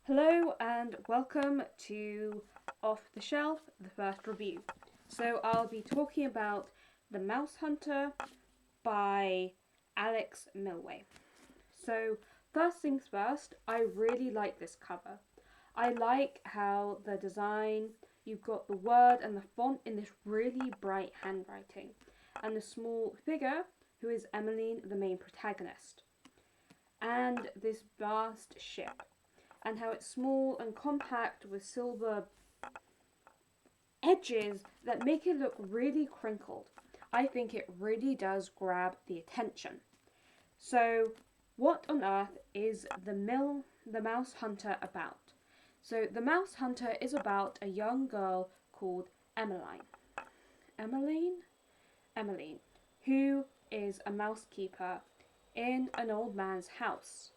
Hello and welcome to Off the Shelf, the first review. So I'll be talking about The Mousehunter by Alex Milway. So first things first, I really like this cover. I like how the design, you've got the word and the font in this really bright handwriting, and the small figure who is Emmeline, the main protagonist, and this vast ship and how it's small and compact with silver edges that make it look really crinkled. I think it really does grab the attention. So, what on earth is the Mousehunter about? So, the Mousehunter is about a young girl called Emmeline. Emmeline? Emmeline, who is a mousekeeper in an old man's house.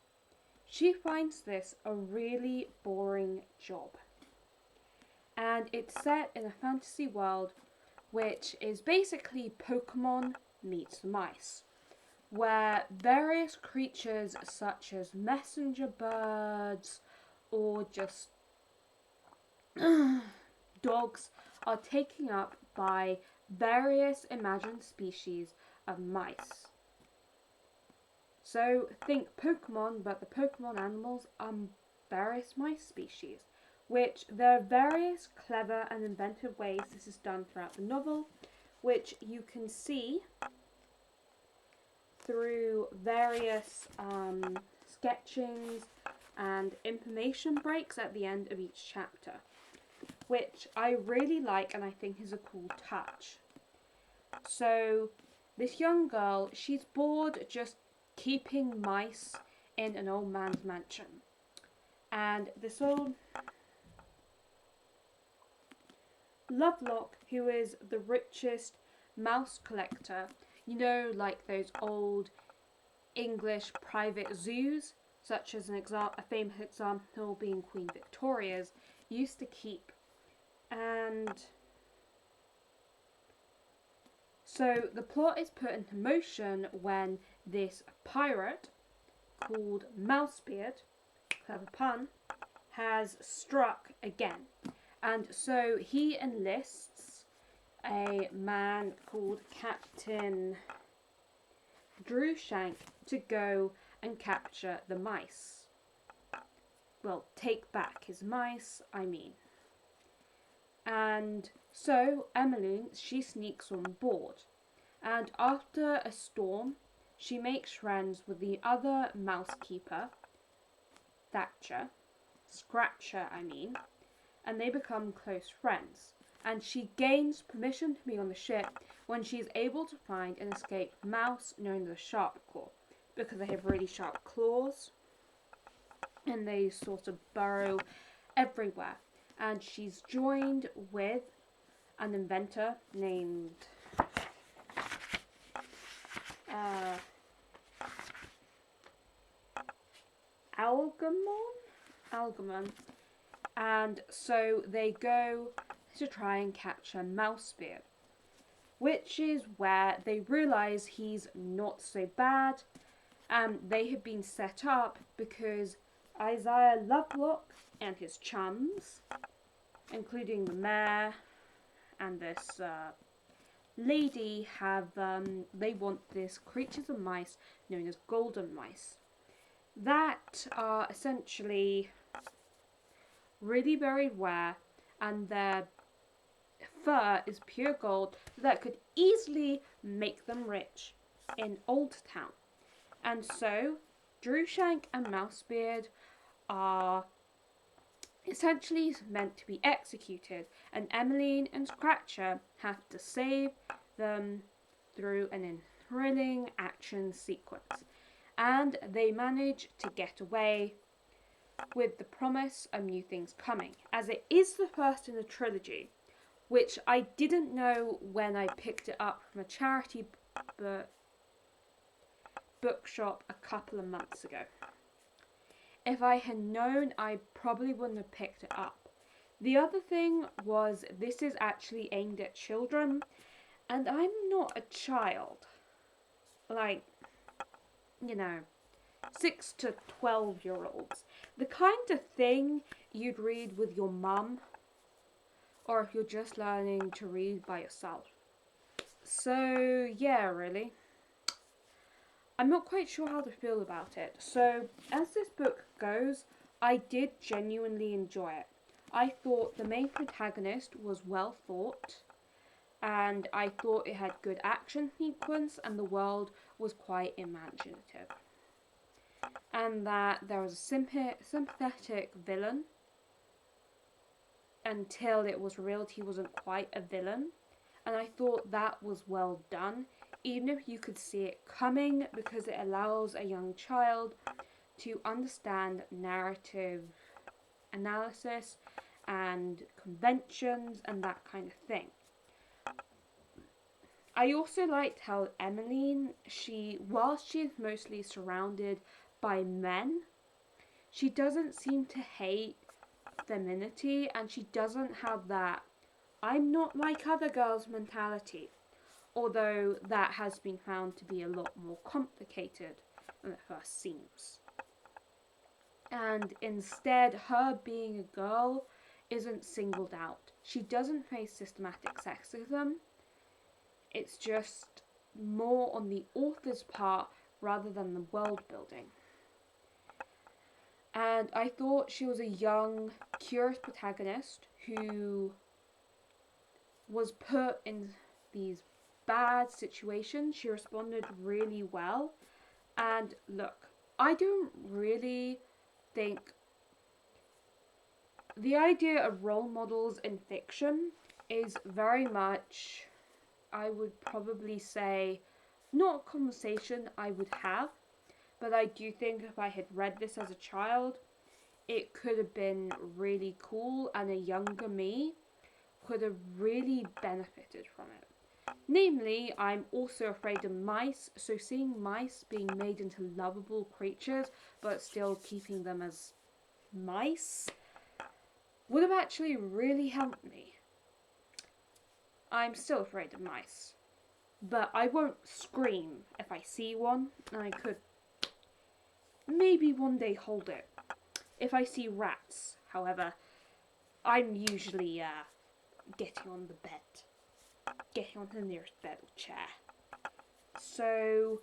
She finds this a really boring job. And it's set in a fantasy world which is basically Pokemon meets mice, where various creatures such as messenger birds or just dogs are taken up by various imagined species of mice. So think Pokemon, but the Pokemon animals are various mice species, which there are various clever and inventive ways this is done throughout the novel, which you can see through various sketchings and information breaks at the end of each chapter, which I really like and I think is a cool touch. So this young girl, she's bored just keeping mice in an old man's mansion. And this old Lovelock, who is the richest mouse collector, like those old English private zoos, such as a famous example being Queen Victoria's, used to keep. And so the plot is put into motion when this pirate called Mousebeard, clever pun, has struck again. And so he enlists a man called Captain Drewshank to go and capture the mice. Well, take back his mice, I mean. And so Emmeline, she sneaks on board. And after a storm, she makes friends with the other mousekeeper, Scratcher, I mean, and they become close friends. And she gains permission to be on the ship when she is able to find an escaped mouse known as a sharp claw, because they have really sharp claws and they sort of burrow everywhere. And she's joined with an inventor named Algernon, and so they go to try and capture Mousebeard, which is where they realise he's not so bad. They have been set up because Isaiah Lovelock and his chums, including the mayor and this lady, they want this creatures of mice known as golden mice that are essentially really very rare, and their fur is pure gold that could easily make them rich in Old Town. And so Drewshank and Mousebeard are essentially meant to be executed, and Emmeline and Scratcher have to save them through an thrilling action sequence. And they manage to get away with the promise of new things coming, as it is the first in a trilogy, which I didn't know when I picked it up from a charity bookshop a couple of months ago. If I had known, I probably wouldn't have picked it up. The other thing was this is actually aimed at children, and I'm not a child. 6 to 12-year-olds. The kind of thing you'd read with your mum, or if you're just learning to read by yourself. So, yeah, really. I'm not quite sure how to feel about it. So, as this book goes, I did genuinely enjoy it. I thought the main protagonist was well thought, and I thought it had good action sequence, and the world was quite imaginative. And that there was a sympathetic villain until it was revealed he wasn't quite a villain. And I thought that was well done, even if you could see it coming, because it allows a young child to understand narrative analysis and conventions and that kind of thing. I also liked how Emmeline, whilst she is mostly surrounded by men, she doesn't seem to hate femininity, and she doesn't have that "I'm not like other girls" mentality, although that has been found to be a lot more complicated than it first seems. And instead, her being a girl isn't singled out. She doesn't face systematic sexism. It's just more on the author's part rather than the world building. And I thought she was a young, curious protagonist who was put in these bad situations. She responded really well. And look, I don't really think the idea of role models in fiction is very much, I would probably say, not a conversation I would have, but I do think if I had read this as a child, it could have been really cool, and a younger me could have really benefited from it. Namely, I'm also afraid of mice, so seeing mice being made into lovable creatures but still keeping them as mice would have actually really helped me. I'm still afraid of mice, but I won't scream if I see one, and I could maybe one day hold it. If I see rats, however, I'm usually getting on the bed, getting onto the nearest bed or chair. So,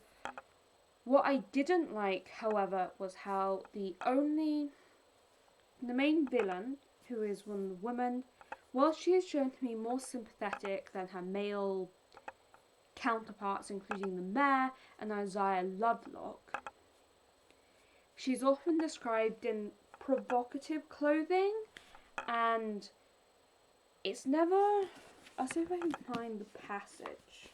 what I didn't like, however, was how the main villain, who is one of the women, while she is shown to be more sympathetic than her male counterparts, including the mayor and Isaiah Lovelock, she's often described in provocative clothing, and it's never. I'll see if I can find the passage.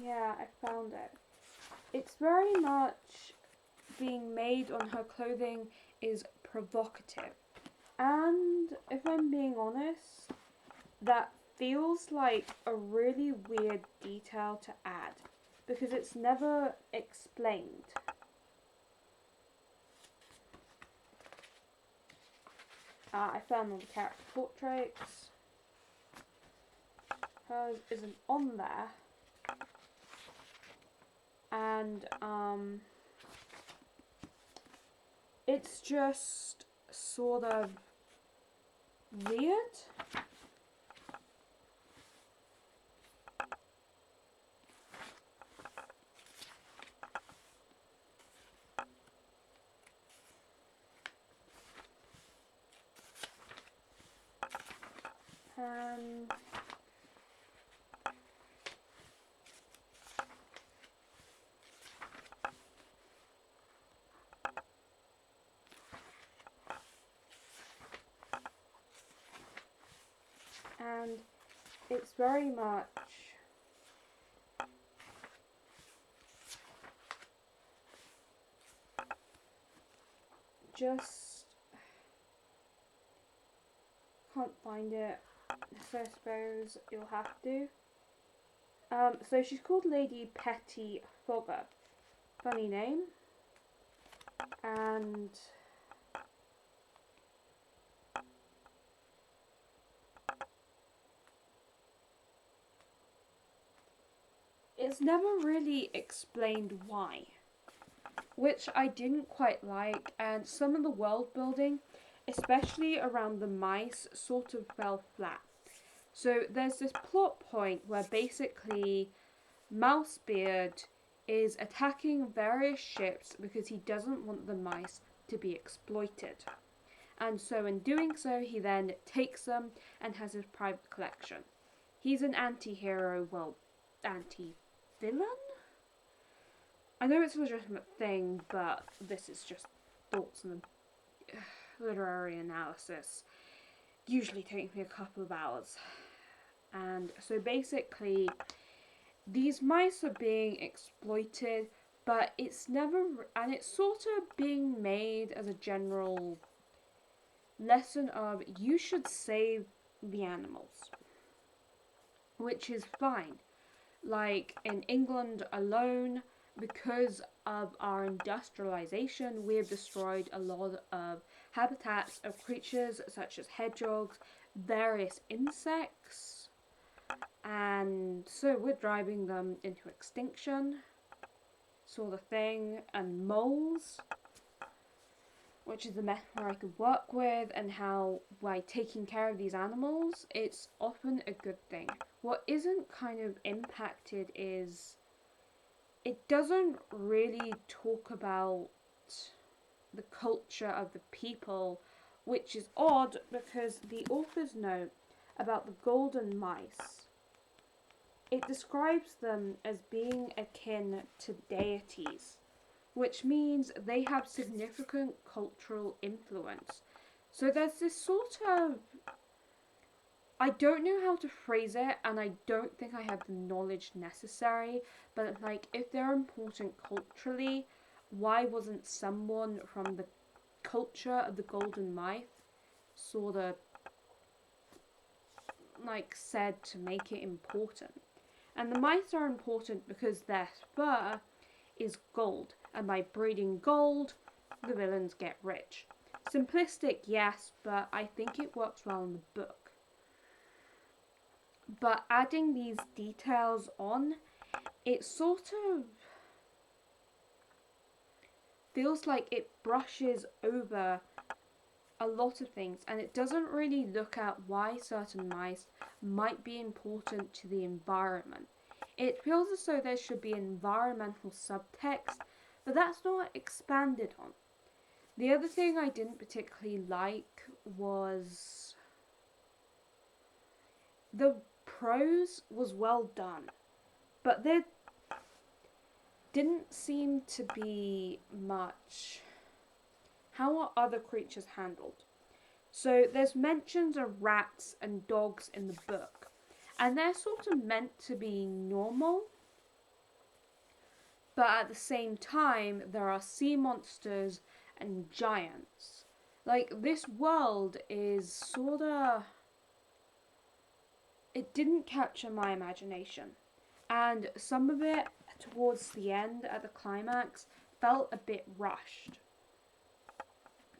Yeah, I found it. It's very much being made on her clothing is provocative. And if I'm being honest, that feels like a really weird detail to add because it's never explained. I found all the character portraits. Hers isn't on there. And it's just sort of weird. Um, and it's very much just can't find it, so I suppose you'll have to. So she's called Lady Petty Fogger. Funny name. And it's never really explained why, which I didn't quite like, and some of the world building, especially around the mice, sort of fell flat. So there's this plot point where basically Mousebeard is attacking various ships because he doesn't want the mice to be exploited. And so in doing so, he then takes them and has his private collection. He's an anti-hero, well, anti-villain? I know it's a legitimate thing, but this is just thoughts and literary analysis. Usually takes me a couple of hours. And so basically, these mice are being exploited, but it's never, and it's sort of being made as a general lesson of you should save the animals, which is fine. Like in England alone, because of our industrialization, we have destroyed a lot of habitats of creatures such as hedgehogs, various insects, and so we're driving them into extinction, sort of thing, and moles, which is the metaphor I could work with, and how by taking care of these animals, it's often a good thing. What isn't kind of impacted is it doesn't really talk about the culture of the people, which is odd because the author's note about the golden mice, it describes them as being akin to deities, which means they have significant cultural influence. So there's this sort of, I don't know how to phrase it, and I don't think I have the knowledge necessary, but like, if they're important culturally, why wasn't someone from the culture of the golden mice sort of like said to make it important? And the mice are important because their fur is gold, and by breeding gold, the villains get rich. Simplistic, yes, but I think it works well in the book. But adding these details on, it sort of feels like it brushes over a lot of things, and it doesn't really look at why certain mice might be important to the environment. It feels as though there should be an environmental subtext, but that's not expanded on. The other thing I didn't particularly like was the prose was well done, but there didn't seem to be much. How are other creatures handled? So there's mentions of rats and dogs in the book, and they're sort of meant to be normal, but at the same time there are sea monsters and giants. Like, this world is sort of, it didn't capture my imagination, and some of it towards the end at the climax felt a bit rushed.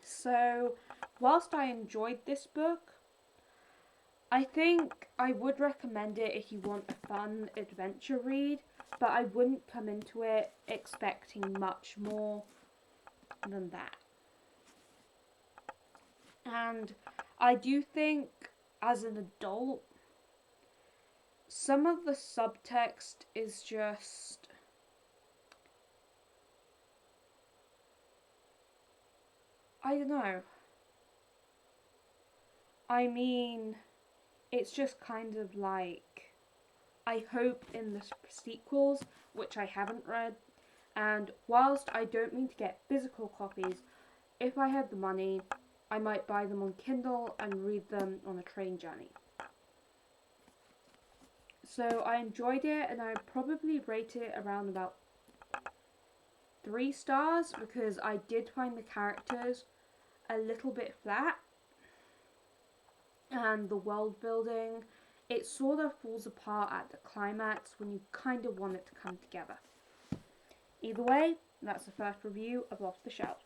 So whilst I enjoyed this book, I think I would recommend it if you want a fun adventure read, but I wouldn't come into it expecting much more than that. And I do think as an adult, some of the subtext is just, I don't know. I mean, it's just kind of like, I hope in the sequels, which I haven't read, and whilst I don't mean to get physical copies, if I had the money, I might buy them on Kindle and read them on a train journey. So I enjoyed it, and I probably rate it around about 3 stars because I did find the characters a little bit flat, and the world building, it sort of falls apart at the climax when you kind of want it to come together. Either way, that's the first review of Off the Shelf.